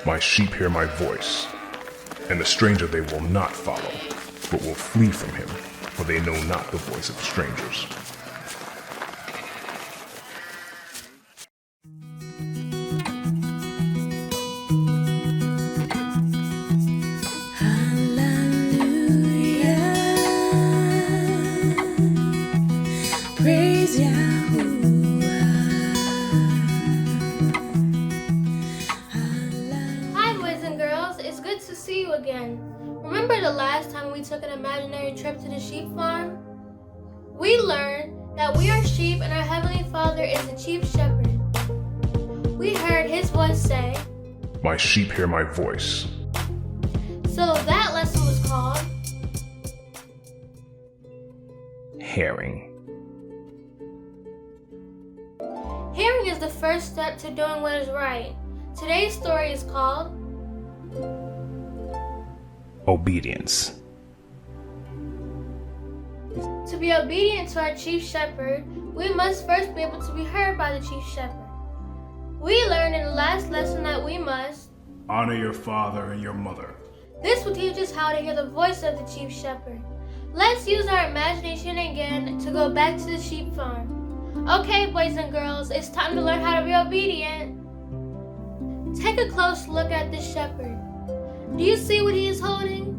My sheep hear my voice, and the stranger they will not follow, but will flee from him, for they know not the voice of strangers. Praise Yahuwah. Hi boys and girls, it's good to see you again. Remember the last time we took an imaginary trip to the sheep farm? We learned that we are sheep and our Heavenly Father is the chief shepherd. We heard his voice say, My sheep hear my voice. so that lesson was called Hearing. Hearing is the first step to doing what is right. Today's story is called Obedience. To be obedient to our chief shepherd, we must first be able to be heard by the chief shepherd. We learned in the last lesson that we must Honor your father and your mother. This will teach us how to hear the voice of the chief shepherd. Let's use our imagination again to go back to the sheep farm. Okay, boys and girls, it's time to learn how to be obedient. Take a close look at this shepherd. Do you see what he is holding?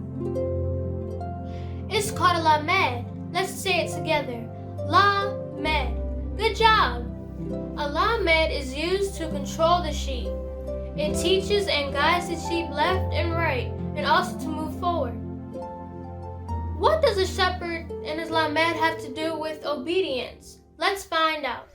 It's called a lamed. Let's say it together. Lamed. Good job. A lamed is used to control the sheep. It teaches and guides the sheep left and right, and also to move forward. What does a shepherd and his lamed have to do with obedience? Let's find out.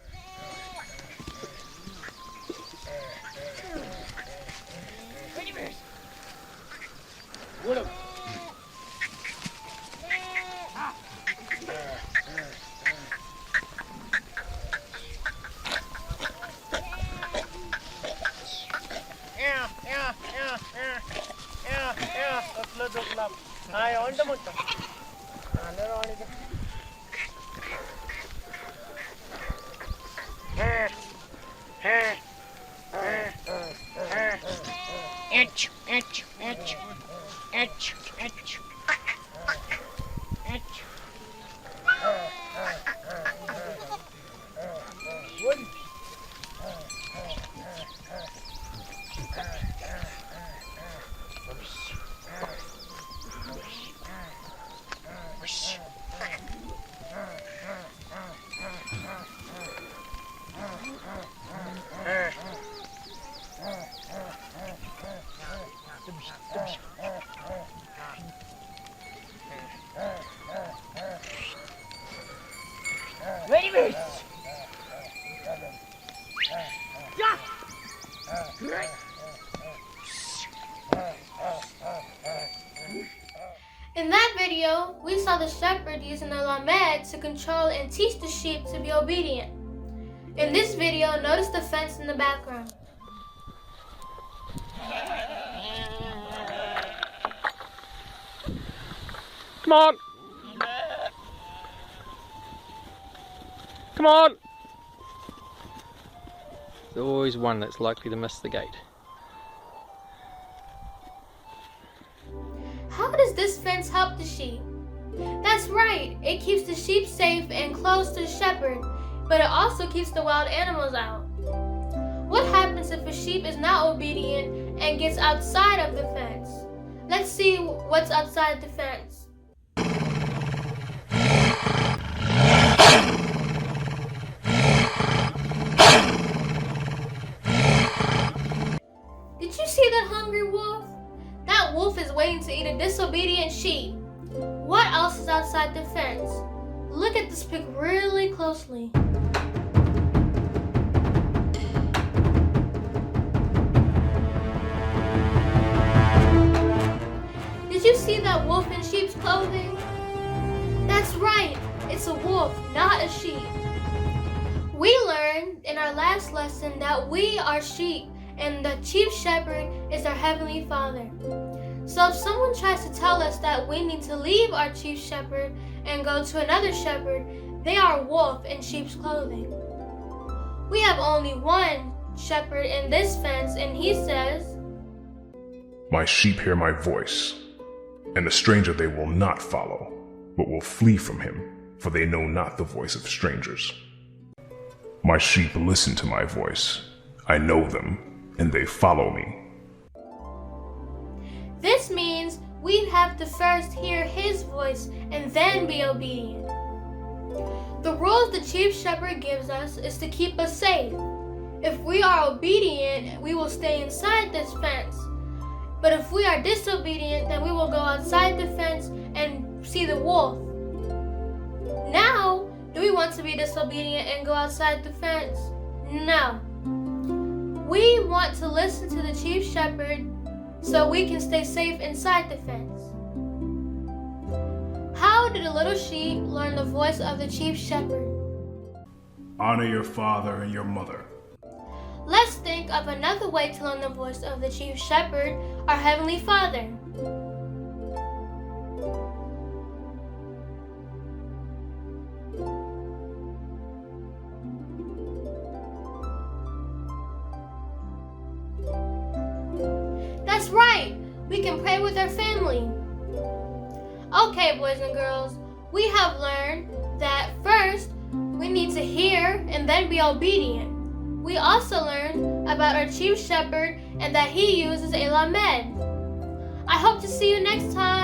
In that video, we saw the shepherd using the lamed to control and teach the sheep to be obedient. In this video, notice the fence in the background. Come on! Come on! There's always one that's likely to miss the gate. How does this fence help the sheep? That's right, it keeps the sheep safe and close to the shepherd, but it also keeps the wild animals out. What happens if a sheep is not obedient and gets outside of the fence? Let's see what's outside the fence. Did you see that hungry wolf? That wolf is waiting to eat a disobedient sheep. What else is outside the fence? Look at this pic really closely. Did you see that wolf in sheep's clothing? That's right, it's a wolf, not a sheep. We learned in our last lesson that we are sheep and the chief shepherd is our Heavenly Father. So if someone tries to tell us that we need to leave our chief shepherd and go to another shepherd, they are a wolf in sheep's clothing. We have only one shepherd in this fence, and he says, My sheep hear my voice, and the stranger they will not follow, but will flee from him, for they know not the voice of strangers. My sheep listen to my voice. I know them, and they follow me. This means we have to first hear his voice and then be obedient. The rules the chief shepherd gives us is to keep us safe. If we are obedient, we will stay inside this fence. But if we are disobedient, then we will go outside the fence and see the wolf. Now, do we want to be disobedient and go outside the fence? No. We want to listen to the chief shepherd so we can stay safe inside the fence. How did the little sheep learn the voice of the chief shepherd? Honor your father and your mother. Let's think of another way to learn the voice of the chief shepherd, our Heavenly Father. That's right, we can pray with our family. Okay, boys and girls, we have learned that first we need to hear and then be obedient. We also learned about our chief shepherd and that he uses a lamed. I hope to see you next time.